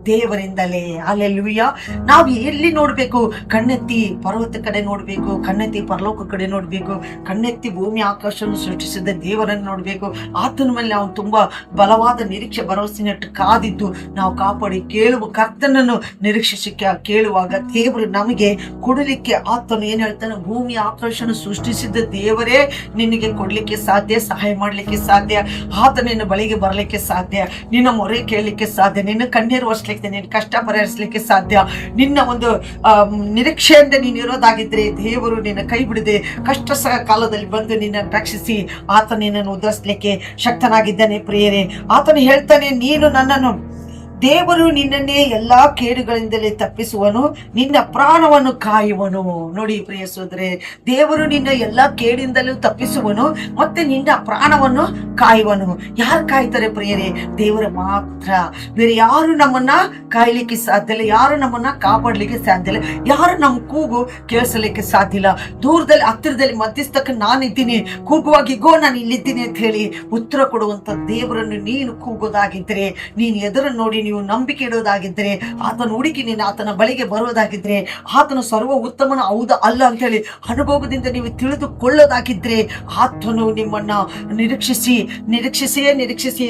Speaker 1: ದೇವರಿಂದಲೇ. ಹಲ್ಲೆಲೂಯಾ. ನಾವು ಎಲ್ಲಿ ನೋಡ್ಬೇಕು? ಕಣ್ಣೆತ್ತಿ ಪರ್ವತ ಕಡೆ ನೋಡ್ಬೇಕು, ಕಣ್ಣೆತ್ತಿ ಪರಲೋಕ ಕಡೆ ನೋಡ್ಬೇಕು, ಕಣ್ಣೆತ್ತಿ ಭೂಮಿ ಆಕಾಶವನ್ನು ಸೃಷ್ಟಿಸಿದ ದೇವರನ್ನು ನೋಡ್ಬೇಕು. ಆತನ ಮೇಲೆ ನಾವು ತುಂಬಾ ಬಲವಾದ ನಿರೀಕ್ಷೆ ಭರವಸೆನಿಟ್ಟು ಕಾದಿದ್ದು ನಾವು ಕಾಪಾಡಿ ಕೇಳುವ ಕರ್ತನನ್ನು ನಿರೀಕ್ಷಿಸಿ ಕೇಳುವಾಗ ದೇವರು ನಮಗೆ ಕೊಡಲಿಕ್ಕೆ ಆತನು ಏನ್ ಹೇಳ್ತಾನೆ, ಭೂಮಿ ಆಕಾಶನ ಸೃಷ್ಟಿಸಿದ ದೇವರೇ ನಿನಗೆ ಕೊಡ್ಲಿಕ್ಕೆ ಸಾಧ್ಯ, ಸಹಾಯ ಮಾಡ್ಲಿಕ್ಕೆ ಸಾಧ್ಯ, ಆತ ನಿನ್ನ ಬಳಿಗೆ ಬರ್ಲಿಕ್ಕೆ ಸಾಧ್ಯ, ನಿನ್ನ ಮೊರೆ ಕೇಳಲಿಕ್ಕೆ ಸಾಧ್ಯ, ನಿನ್ನ ಕಣ್ಣೀರು ಒರೆಸ್ಲಿಕ್ಕೆ, ನಿನ್ನ ಕಷ್ಟ ಪರಿಹರಿಸಲಿಕ್ಕೆ ಸಾಧ್ಯ. ನಿನ್ನ ಒಂದು ನಿರೀಕ್ಷೆಯಿಂದ ನೀನು ಇರೋದಾಗಿದ್ರೆ ದೇವರು ನಿನ್ನ ಕೈ ಬಿಡದೆ ಕಷ್ಟ ಕಾಲದಲ್ಲಿ ಬಂದು ನಿನ್ನ ರಕ್ಷಿಸಿ ಆತ ನಿನ್ನನ್ನು ಉದ್ಧರಿಸಲಿಕ್ಕೆ ಶಕ್ತನಾಗಿದ್ದಾನೆ ಪ್ರಿಯರೇ. ಆತನು ಹೇಳ್ತಾನೆ, ನೀನು ನನ್ನನ್ನು, ದೇವರು ನಿನ್ನನ್ನೇ ಎಲ್ಲಾ ಕೇಡುಗಳಿಂದಲೇ ತಪ್ಪಿಸುವನು, ನಿನ್ನ ಪ್ರಾಣವನ್ನು ಕಾಯುವನು. ನೋಡಿ ಪ್ರಿಯ ಸೋದರೇ, ದೇವರು ನಿನ್ನ ಎಲ್ಲಾ ಕೇಡಿಂದಲೂ ತಪ್ಪಿಸುವನು, ಮತ್ತೆ ನಿನ್ನ ಪ್ರಾಣವನ್ನು ಕಾಯುವನು. ಯಾರು ಕಾಯ್ತಾರೆ ಪ್ರಿಯರೇ? ದೇವರ ಮಾತ್ರ. ಬೇರೆ ಯಾರು ನಮ್ಮನ್ನ ಕಾಯ್ಲಿಕ್ಕೆ ಸಾಧ್ಯ ಇಲ್ಲ, ಯಾರು ನಮ್ಮನ್ನ ಕಾಪಾಡ್ಲಿಕ್ಕೆ ಸಾಧ್ಯ ಇಲ್ಲ, ಯಾರು ನಮ್ಮ ಕೂಗು ಕೇಳಿಸಲಿಕ್ಕೆ ಸಾಧ್ಯ ಇಲ್ಲ. ದೂರದಲ್ಲಿ ಹತ್ತಿರದಲ್ಲಿ ಮಧ್ಯಸ್ಥಕ್ಕೆ ನಾನಿದ್ದೀನಿ, ಕೂಗುವಾಗ ಇಗೋ ನಾನು ಇಲ್ಲಿದ್ದೀನಿ ಅಂತ ಹೇಳಿ ಉತ್ತರ ಕೊಡುವಂತ ದೇವರನ್ನು ನೀನು ಕೂಗೋದಾಗಿದ್ರೆ, ನೀನು ಎದುರು ನೋಡಿ ನೀವು ನಂಬಿಕೆ ಇಡೋದಾಗಿದ್ರೆ, ಆತನ ಹುಡುಕಿ ನೀನು ಆತನ ಬಳಿಗೆ ಬರೋದಾಗಿದ್ರೆ, ಆತನು ಸರ್ವ ಉತ್ತಮನ ಹೌದಾ ಅಲ್ಲ ಅಂತ ಹೇಳಿ ಅನುಭವದಿಂದ ನೀವು ತಿಳಿದುಕೊಳ್ಳೋದಾಗಿದ್ರೆ, ಆತನು ನಿಮ್ಮನ್ನ ನಿರೀಕ್ಷಿಸಿ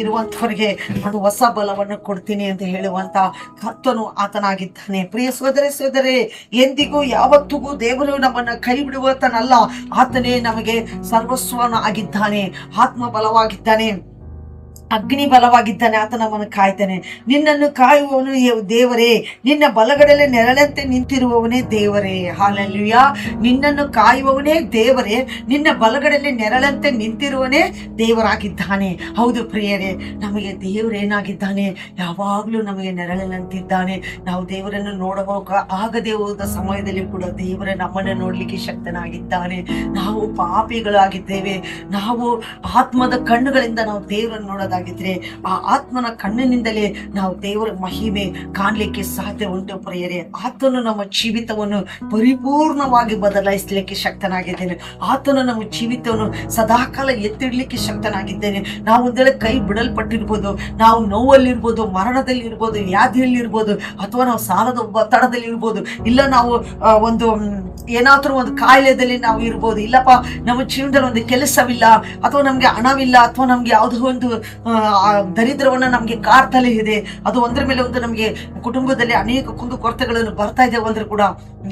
Speaker 1: ಇರುವಂತವರಿಗೆ ನಾನು ಹೊಸ ಬಲವನ್ನು ಕೊಡ್ತೀನಿ ಅಂತ ಹೇಳುವಂತ ಕರ್ತನು ಆತನಾಗಿದ್ದಾನೆ. ಪ್ರಿಯ ಸೋದರೇ, ಎಂದಿಗೂ ಯಾವತ್ತಿಗೂ ದೇವರು ನಮ್ಮನ್ನ ಕೈ ಬಿಡುವಂತನಲ್ಲ, ಆತನೇ ನಮಗೆ ಸರ್ವಸ್ವನ ಆಗಿದ್ದಾನೆ, ಆತ್ಮ ಬಲವಾಗಿದ್ದಾನೆ. ಅಗ್ನಿ ಬಲವಾಗಿದ್ದಾನೆ, ಆತ ನಮ್ಮನ್ನು ಕಾಯ್ತಾನೆ. ನಿನ್ನನ್ನು ಕಾಯುವವನು ದೇವರೇ, ನಿನ್ನ ಬಲಗಡೆಲೆ ನೆರಳಂತೆ ನಿಂತಿರುವವನೇ ದೇವರೇ. ಹಾಲೆಲೂಯಾ. ನಿನ್ನನ್ನು ಕಾಯುವವನೇ ದೇವರೇ, ನಿನ್ನ ಬಲಗಡೆಲೆ ನೆರಳಂತೆ ನಿಂತಿರುವವನೇ ದೇವರಾಗಿದ್ದಾನೆ. ಹೌದು ಪ್ರಿಯರೇ, ನಮಗೆ ದೇವರೇನಾಗಿದ್ದಾನೆ? ಯಾವಾಗಲೂ ನಮಗೆ ನೆರಳಂತಿದ್ದಾನೆ. ನಾವು ದೇವರನ್ನು ನೋಡಬೇಕು ಆಗದೆ ಹೋದ ಸಮಯದಲ್ಲಿ ಕೂಡ ದೇವರ ನಮ್ಮನ್ನು ನೋಡ್ಲಿಕ್ಕೆ ಶಕ್ತನಾಗಿದ್ದಾನೆ. ನಾವು ಪಾಪಿಗಳಾಗಿದ್ದೇವೆ. ನಾವು ಆತ್ಮದ ಕಣ್ಣುಗಳಿಂದ ನಾವು ದೇವರನ್ನು ನೋಡೋದಾಗಿದ್ರೆ ಆ ಆತ್ಮನ ಕಣ್ಣಿನಿಂದಲೇ ನಾವು ದೇವರ ಮಹಿಮೆ ಕಾಣಲಿಕ್ಕೆ ಸಾಧ್ಯ ಉಂಟು ಪ್ರಿಯರೇ. ಆತನು ನಮ್ಮ ಜೀವಿತವನ್ನು ಪರಿಪೂರ್ಣವಾಗಿ ಬದಲಾಯಿಸಲಿಕ್ಕೆ ಶಕ್ತನಾಗಿದ್ದೇನೆ. ಆತನು ನಮ್ಮ ಜೀವಿತವನ್ನು ಸದಾಕಾಲ ಎತ್ತಿಡ್ಲಿಕ್ಕೆ ಶಕ್ತನಾಗಿದ್ದೇನೆ. ನಾವು ಒಂದೇಳೆ ಕೈ ಬಿಡಲ್ಪಟ್ಟಿರ್ಬೋದು, ನಾವು ನೋವಲ್ಲಿರ್ಬೋದು, ಮರಣದಲ್ಲಿರ್ಬೋದು, ವ್ಯಾಧಿಯಲ್ಲಿರ್ಬೋದು, ಅಥವಾ ನಾವು ಸಾಲದ ಒತ್ತಡದಲ್ಲಿರ್ಬೋದು, ಇಲ್ಲ ನಾವು ಒಂದು ಏನಾದ್ರೂ ಒಂದು ಕಾಯಿಲೆದಲ್ಲಿ ನಾವು ಇರ್ಬೋದು, ಇಲ್ಲಪ್ಪ ನಮ್ಮ ಜೀವನದಲ್ಲಿ ಒಂದು ಕೆಲಸವಿಲ್ಲ, ಅಥವಾ ನಮ್ಗೆ ಹಣವಿಲ್ಲ, ಅಥವಾ ನಮ್ಗೆ ಯಾವುದೋ ಒಂದು ದರಿದ್ರವನ್ನ ನಮ್ಗೆ ಕಾಡ್ತಲೇ ಇದೆ. ಅದು ಒಂದ್ರ ಮೇಲೆ ಒಂದು ನಮ್ಗೆ ಕುಟುಂಬದಲ್ಲಿ ಅನೇಕ ಕುಂದು ಕೊರತೆಗಳನ್ನು ಬರ್ತಾ ಇದ್ದೇವೆ ಅಂದ್ರೆ ಕೂಡ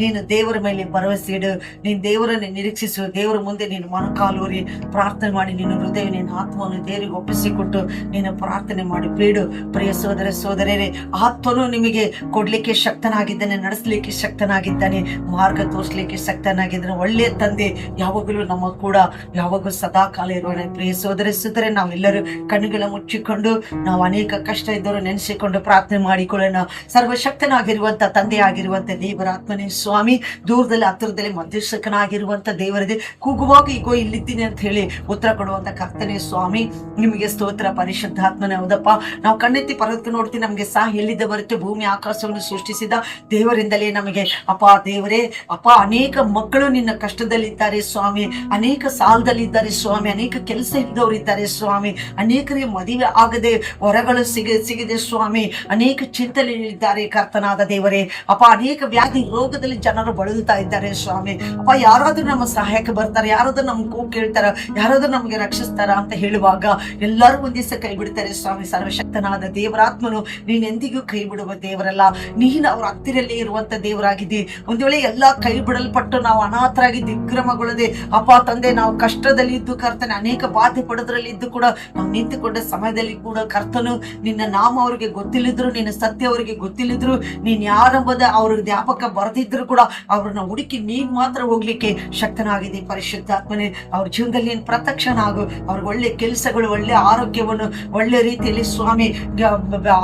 Speaker 1: ನೀನು ದೇವರ ಮೇಲೆ ಭರವಸೆ ಇಡು. ನೀನು ದೇವರನ್ನು ನಿರೀಕ್ಷಿಸು. ದೇವರ ಮುಂದೆ ನೀನು ಮೊಣಕಾಲೂರಿ ಪ್ರಾರ್ಥನೆ ಮಾಡಿ, ನಿನ್ನ ಹೃದಯ, ನಿನ್ನ ಆತ್ಮವನ್ನು ದೇವರಿಗೆ ಒಪ್ಪಿಸಿಕೊಟ್ಟು ನೀನು ಪ್ರಾರ್ಥನೆ ಮಾಡಿ ಬೇಡು. ಪ್ರಿಯ ಸೋದರ ಸೋದರರೇ, ಆತ್ಮನು ನಿಮಗೆ ಕೊಡ್ಲಿಕ್ಕೆ ಶಕ್ತನಾಗಿದ್ದಾನೆ, ನಡೆಸಲಿಕ್ಕೆ ಶಕ್ತನಾಗಿದ್ದಾನೆ, ಮಾರ್ಗ ತೋರಿಸಲಿಕ್ಕೆ ಶಕ್ತನಾಗಿದ್ದಾನೆ. ಒಳ್ಳೆಯ ತಂದೆ ಯಾವಾಗಲೂ ನಮ್ಮ ಕೂಡ ಯಾವಾಗಲೂ ಸದಾ ಕಾಲ ಇರುವಾನೆ. ಪ್ರಿಯ ಸೋದರ ಸೋದರ, ನಾವೆಲ್ಲರೂ ಕಣ್ಣುಗಳ ಮುಚ್ಚಿಕೊಂಡು ನಾವು ಅನೇಕ ಕಷ್ಟ ಇದ್ದವರು ನೆನೆಸಿಕೊಂಡು ಪ್ರಾರ್ಥನೆ ಮಾಡಿಕೊಳ್ಳೋಣ. ಸರ್ವಶಕ್ತನಾಗಿರುವಂತ ತಂದೆ ಆಗಿರುವಂತ ದೇವರಾತ್ಮನೇ ಸ್ವಾಮಿ, ದೂರದಲ್ಲಿ ಹತ್ತಿರದಲ್ಲಿ ಮಧ್ಯಸ್ಥಕನಾಗಿರುವಂತ ದೇವರದೇ, ಕೂಗುವಾಗ ಈಗೋ ಇಲ್ಲಿದ್ದೀನಿ ಅಂತ ಹೇಳಿ ಉತ್ತರ ಕೊಡುವಂತ ಕರ್ತನೆ ಸ್ವಾಮಿ, ನಿಮಗೆ ಸ್ತೋತ್ರ. ಪರಿಶುದ್ಧಾತ್ಮನೇ, ಹೌದಪ್ಪ, ನಾವು ಕಣ್ಣೆತ್ತಿ ಪರದಕ್ಕೆ ನೋಡ್ತೀವಿ, ನಮಗೆ ಸಹ ಎಲ್ಲಿದ್ದ ಬರುತ್ತೆ? ಭೂಮಿ ಆಕಾಶವನ್ನು ಸೃಷ್ಟಿಸಿದ ದೇವರಿಂದಲೇ ನಮಗೆ ಅಪ್ಪ ದೇವರೇ, ಅಪ್ಪ ಅನೇಕ ಮಕ್ಕಳು ನಿನ್ನ ಕಷ್ಟದಲ್ಲಿದ್ದಾರೆ ಸ್ವಾಮಿ, ಅನೇಕ ಸಾಲದಲ್ಲಿದ್ದಾರೆ ಸ್ವಾಮಿ, ಅನೇಕ ಕೆಲಸ ಇದ್ದವರು ಇದ್ದಾರೆ ಸ್ವಾಮಿ, ಅನೇಕರಿಗೆ ಮದುವೆ ಆಗದೆ ಹೊರಗಳು ಸಿಗದೆ ಸ್ವಾಮಿ, ಅನೇಕ ಚಿಂತನೆಯಲ್ಲಿದ್ದಾರೆ ಕರ್ತನಾದ ದೇವರೇ. ಅಪ್ಪ ಅನೇಕ ವ್ಯಾಧಿ ರೋಗದಲ್ಲಿ ಜನರು ಬಳಲುತ್ತಾ ಇದ್ದಾರೆ ಸ್ವಾಮಿ. ಅಪ್ಪ ಯಾರಾದ್ರೂ ನಮ್ಮ ಸಹಾಯಕ್ಕೆ ಬರ್ತಾರೆ, ಯಾರಾದ್ರೂ ನಮ್ಗೆ ಕೂಗು ಕೇಳ್ತಾರ, ಯಾರಾದ್ರೂ ನಮ್ಗೆ ರಕ್ಷಿಸ್ತಾರ ಅಂತ ಹೇಳುವಾಗ ಎಲ್ಲರೂ ಒಂದ್ ದಿವಸ ಕೈ ಬಿಡ್ತಾರೆ ಸ್ವಾಮಿ. ಸರ್ವಶಕ್ತನಾದ ದೇವರಾತ್ಮನು ನೀನೆಂದಿಗೂ ಕೈ ಬಿಡುವ ದೇವರಲ್ಲ, ನೀನು ಅವ್ರ ಹತ್ತಿರಲ್ಲೇ ಇರುವಂತ ದೇವರಾಗಿದ್ದಿ. ಒಂದ್ ವೇಳೆ ಎಲ್ಲಾ ಕೈ ಬಿಡಲ್ಪಟ್ಟು ನಾವು ಅನಾಥರಾಗಿ ದಿಗ್ಭ್ರಮಗೊಳ್ಳದೆ ಅಪ್ಪ ತಂದೆ, ನಾವು ಕಷ್ಟದಲ್ಲಿ ಇದ್ದು ಕರ್ತನೆ, ಅನೇಕ ಬಾಧೆ ಪಡೋದ್ರಲ್ಲಿ ಇದ್ದು ಕೂಡ ನಾವು ನಿಂತುಕೊಂಡ ಸಮಯದಲ್ಲಿ ಕೂಡ ಕರ್ತನು ನಿನ್ನ ನಾಮ ಅವರಿಗೆ ಗೊತ್ತಿಲ್ಲಿದ್ರು, ನಿನ್ನ ಸತ್ಯ ಅವರಿಗೆ ಗೊತ್ತಿಲ್ಲಿದ್ರು, ನೀನ್ ಯಾರೆಂಬುದ ಅವ್ರಿಗೆ ಜ್ಞಾಪಕ ಬರೆದಿದ್ರು ಕೂಡ ಅವ್ರನ್ನ ಹುಡುಕಿ ನೀನ್ ಮಾತ್ರ ಹೋಗ್ಲಿಕ್ಕೆ ಶಕ್ತನಾಗಿದೆ. ಪರಿಶುದ್ಧಾತ್ಮನೆ, ಅವ್ರ ಜೀವನದಲ್ಲಿ ನೀನು ಪ್ರತ್ಯಕ್ಷನಾಗು. ಅವ್ರಿಗೆ ಒಳ್ಳೆ ಕೆಲಸಗಳು, ಒಳ್ಳೆ ಆರೋಗ್ಯವನ್ನು, ಒಳ್ಳೆ ರೀತಿಯಲ್ಲಿ ಸ್ವಾಮಿ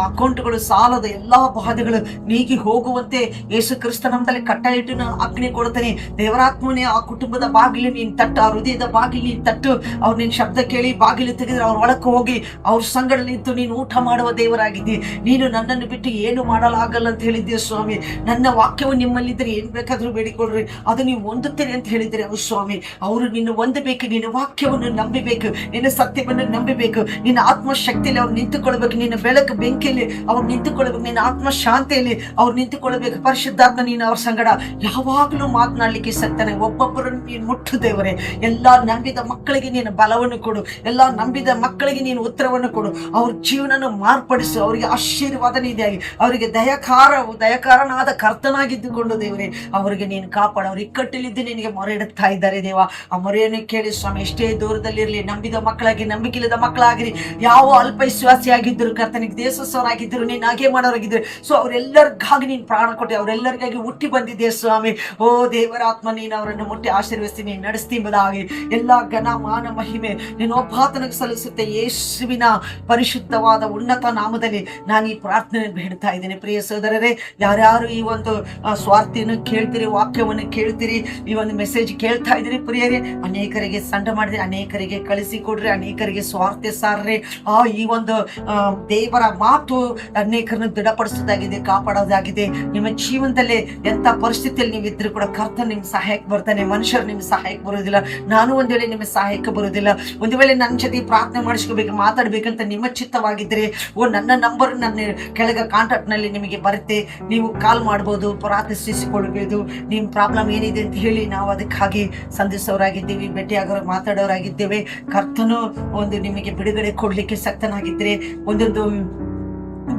Speaker 1: ಅಕೌಂಟ್ಗಳು, ಸಾಲದ ಎಲ್ಲಾ ಬಾಧೆಗಳು ನೀಗಿ ಹೋಗುವಂತೆ ಯೇಸು ಕ್ರಿಸ್ತ ನಮ್ಮದಲ್ಲಿ ಕಟ್ಟಲಿಟ್ಟು ನಾನು ಆಜ್ಞೆ ಕೊಡ್ತೇನೆ. ದೇವರಾತ್ಮನೇ, ಆ ಕುಟುಂಬದ ಬಾಗಿಲು ನೀನ್ ತಟ್ಟು, ಆ ಹೃದಯದ ಬಾಗಿಲು ನೀನ್ ತಟ್ಟು. ಅವ್ರು ನಿನ್ ಶಬ್ದ ಕೇಳಿ ಬಾಗಿಲು ತೆಗೆದ್ರೆ ಅವ್ರ ಒಳಕ್ಕೆ ಹೋಗಿ ಅವ್ರ ಸಂಗಡಲ್ಲಿ ಇದ್ದು ನೀನು ಊಟ ಮಾಡುವ ದೇವರಾಗಿದ್ದಿ. ನೀನು ನನ್ನನ್ನು ಬಿಟ್ಟು ಏನು ಮಾಡಲಾಗಲ್ಲ ಅಂತ ಹೇಳಿದ್ದೆ ಸ್ವಾಮಿ. ನನ್ನ ವಾಕ್ಯವು ನಿಮ್ಮಲ್ಲಿದ್ದರೆ ಏನ್ ಬೇಕಾದ್ರೂ ಬೇಡಿಕೊಡ್ರಿ, ಅದು ನೀವು ಹೊಂದುತ್ತೇನೆ ಅಂತ ಹೇಳಿದ್ರೆ ಅವ್ರು ಸ್ವಾಮಿ. ಅವರು ನಿನ್ನ ಹೊಂದಬೇಕು, ನಿನ್ನ ವಾಕ್ಯವನ್ನು ನಂಬಬೇಕು, ನಿನ್ನ ಸತ್ಯವನ್ನು ನಂಬಬೇಕು, ನಿನ್ನ ಆತ್ಮಶಕ್ತಿಯಲ್ಲಿ ಅವ್ರು ನಿಂತುಕೊಳ್ಬೇಕು, ನಿನ್ನ ಬೆಳಕು ಬೆಂಕಿಯಲ್ಲಿ ಅವ್ರು ನಿಂತುಕೊಳ್ಬೇಕು, ನಿನ್ನ ಆತ್ಮ ಶಾಂತಿಯಲ್ಲಿ ಅವ್ರು ನಿಂತುಕೊಳ್ಬೇಕು. ಪರಿಶುದ್ಧಾತ್ಮ, ನೀನು ಅವ್ರ ಸಂಗಡ ಯಾವಾಗಲೂ ಮಾತನಾಡ್ಲಿಕ್ಕೆ ಸತ್ತನೆ. ಒಬ್ಬೊಬ್ಬರನ್ನು ನೀನು ಮುಟ್ಟು ದೇವರೇ. ಎಲ್ಲಾ ನಂಬಿದ ಮಕ್ಕಳಿಗೆ ನೀನು ಬಲವನ್ನು ಕೊಡು, ಎಲ್ಲಾ ನಂಬಿದ ಮಕ್ಕಳಿಗೆ ನೀನು ಉತ್ತರವನ್ನು ಕೊಡು. ಅವ್ರ ಜೀವನನ ಮಾರ್ಪಡಿಸು, ಅವರಿಗೆ ಆಶೀರ್ವಾದ ನೀಡಿಯಾಗಿ, ಅವರಿಗೆ ದಯಕಾರನಾದ ಕರ್ತನಾಗಿದ್ದುಕೊಂಡು ದೇವರೇ ಅವರಿಗೆ ನೀನು ಕಾಪಾಡು. ಅವ್ರ ಇಕ್ಕಟ್ಟಲ್ಲಿದ್ದು ನಿನಗೆ ಮೊರೆ ಇಡುತ್ತಾ ಇದ್ದಾರೆ ದೇವ. ಆ ಮೊರೆಯನ್ನು ಕೇಳಿ ಸ್ವಾಮಿ, ಎಷ್ಟೇ ದೂರದಲ್ಲಿರಲಿ, ನಂಬಿದ ಮಕ್ಕಳಾಗಿ, ನಂಬಿಕೆಯಿಲ್ಲದ ಮಕ್ಕಳಾಗಿರಿ, ಯಾವ ಅಲ್ಪವಿಶ್ವಾಸಿಯಾಗಿದ್ದರು ಕರ್ತನಿಗೆ ದೇಶಸ್ಥರಾಗಿದ್ದರು, ನೀನು ಹಾಗೆ ಮಾಡೋರಾಗಿದ್ದರು. ಸೊ ಅವರೆಲ್ಲರಿಗಾಗಿ ನೀನು ಪ್ರಾಣ ಕೊಟ್ಟೆ, ಅವರೆಲ್ಲರಿಗಾಗಿ ಹುಟ್ಟಿ ಬಂದಿದ್ದೆ ಸ್ವಾಮಿ. ಓ ದೇವರಾತ್ಮ, ನೀನು ಅವರನ್ನು ಮುಟ್ಟಿ ಆಶೀರ್ವದಿಸಿ ನೀನು ನಡೆಸ್ತಿ ಎಂಬುದಾಗಿ ಎಲ್ಲ ಘನ ಮಾನ ಮಹಿಮೆ ನೀನು ಒಬ್ಬಾತನಿಗೆ ಸಲ್ಲಿಸುತ್ತೆ. ಯೇಸುವಿನ ಪರಿಶುದ್ಧವಾದ ಉನ್ನತ ನಾಮದಲ್ಲಿ ನಾನು ಈ ಪ್ರಾರ್ಥನೆ ಬೇಡ್ತಾ ಇದ್ದೇನೆ. ಪ್ರಿಯ ಸೋದರರೇ, ಯಾರ್ಯಾರು ಈ ಒಂದು ಸ್ವಾರ್ಥಿಯನ್ನು ಕೇಳ್ತೀರಿ, ವಾಕ್ಯವನ್ನು ಕೇಳ್ತೀರಿ, ಈ ಒಂದು ಮೆಸೇಜ್ ಕೇಳ್ತಾ ಇದ್ದೀರಿ ಪ್ರಿಯರೇ, ಅನೇಕರಿಗೆ ಸಂಡ ಮಾಡಿದ್ರೆ, ಅನೇಕರಿಗೆ ಕಳಿಸಿ ಕೊಡ್ರಿ, ಅನೇಕರಿಗೆ ಸ್ವಾರ್ಥ ಸಾರ್ರಿ. ಈ ಒಂದು ದೇವರ ಮಾತು ಅನೇಕರನ್ನು ದೃಢಪಡಿಸೋದಾಗಿದೆ, ಕಾಪಾಡೋದಾಗಿದೆ. ನಿಮ್ಮ ಜೀವನದಲ್ಲಿ ಎಂತ ಪರಿಸ್ಥಿತಿಯಲ್ಲಿ ನೀವು ಇದ್ರು ಕೂಡ ಕರ್ತನ ನಿಮ್ ಸಹಾಯಕ್ಕೆ ಬರ್ತಾನೆ. ಮನುಷ್ಯರು ನಿಮ್ ಸಹಾಯಕ್ಕೆ ಬರೋದಿಲ್ಲ, ನಾನು ಒಂದ್ ವೇಳೆ ನಿಮ್ಮ ಸಹಾಯಕ್ಕೆ ಬರೋದಿಲ್ಲ. ಒಂದು ವೇಳೆ ನನ್ನ ಜೊತೆ ಪ್ರಾರ್ಥನೆ ಮಾಡಿಸ್ಕೋಬೇಕು, ಮಾತಾಡ್ಬೇಕಂತ ನಿಮ್ಮ ಚಿತ್ತವಾಗಿದ್ರೆ ನನ್ನ ನಂಬರ್ ನನ್ನ ಕೆಳಗೆ ಕಾಂಟ್ಯಾಕ್ಟ್ ನಲ್ಲಿ ನಿಮಗೆ ಬರುತ್ತೆ, ನೀವು ಕಾಲ್ ಮಾಡ್ಬೋದು, ಪ್ರಾರ್ಥಿಸಿಕೊಳ್ಬೋದು. ನಿಮ್ಮ ಪ್ರಾಬ್ಲಮ್ ಏನಿದೆ ಅಂತ ಹೇಳಿ ನಾವು ಅದಕ್ಕಾಗಿ ಸಂಧಿಸೋರಾಗಿದ್ದೀವಿ, ಭೇಟಿಯಾಗೋರು ಮಾತಾಡೋರಾಗಿದ್ದೇವೆ. ಕರ್ತನು ಒಂದು ನಿಮಗೆ ಬಿಡುಗಡೆ ಕೊಡ್ಲಿಕ್ಕೆ ಶಕ್ತನಾಗಿದ್ರೆ, ಒಂದೊಂದು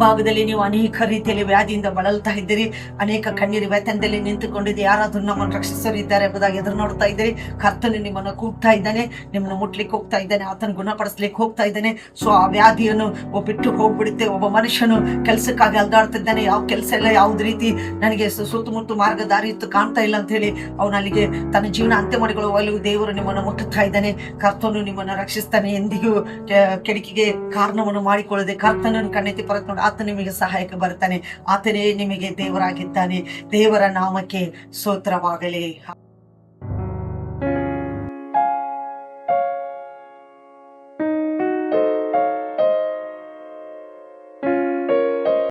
Speaker 1: ಭಾಗದಲ್ಲಿ ನೀವು ಅನೇಕ ರೀತಿಯಲ್ಲಿ ವ್ಯಾಧಿಯಿಂದ ಬಳಲ್ತಾ ಇದ್ದೀರಿ, ಅನೇಕ ಕಣ್ಣೀರು ವ್ಯತನದಲ್ಲಿ ನಿಂತುಕೊಂಡಿದ್ದು ಯಾರಾದ್ರೂ ನಮ್ಮನ್ನು ರಕ್ಷಿಸರಿದ್ದಾರೆ ಎಂಬುದಾಗಿ ಎದುರು ನೋಡ್ತಾ ಇದ್ದೀರಿ. ಕರ್ತನು ನಿಮ್ಮನ್ನು ಕೂಗ್ತಾ ಇದ್ದಾನೆ, ನಿಮ್ಮನ್ನು ಮುಟ್ಲಿಕ್ಕೆ ಹೋಗ್ತಾ ಇದ್ದಾನೆ, ಆತನ ಗುಣಪಡಿಸ್ಲಿಕ್ಕೆ ಹೋಗ್ತಾ ಇದ್ದಾನೆ. ಸೊ ಆ ವ್ಯಾಧಿಯನ್ನು ಬಿಟ್ಟು ಹೋಗ್ಬಿಡುತ್ತೆ. ಒಬ್ಬ ಮನುಷ್ಯನು ಕೆಲಸಕ್ಕಾಗಿ ಅಲ್ದಾಡ್ತಿದ್ದಾನೆ, ಯಾವ ಕೆಲಸ ಇಲ್ಲ, ಯಾವ್ದು ರೀತಿ ನನಗೆ ಸುತ್ತಮುತ್ತ ಮಾರ್ಗ ದಾರಿ ಇತ್ತು ಕಾಣ್ತಾ ಇಲ್ಲ ಅಂತ ಹೇಳಿ ಅವನು ಅಲ್ಲಿಗೆ ತನ್ನ ಜೀವನ ಅಂತ್ಯ ಮಾಡಿಕೊಳ್ಳುವಲ್ಲೂ ದೇವರು ನಿಮ್ಮನ್ನು ಮುಟ್ಟುತ್ತಾ ಇದ್ದಾನೆ. ಕರ್ತನು ನಿಮ್ಮನ್ನು ರಕ್ಷಿಸ್ತಾನೆ. ಎಂದಿಗೂ ಕೆಡಕಿಗೆ ಕಾರಣವನ್ನು ಮಾಡಿಕೊಳ್ಳದೆ ಕರ್ತನನ್ನು ಕಣ್ಣೆತ್ತಿ ಪರತ್ಕೊಂಡು ಆತ ನಿಮಗೆ ಸಹಾಯಕ್ಕೆ ಬರ್ತಾನೆ. ಆತನೇ ನಿಮಗೆ ದೇವರಾಗಿದ್ದಾನೆ. ದೇವರ ನಾಮಕ್ಕೆ ಸ್ತೋತ್ರವಾಗಲಿ.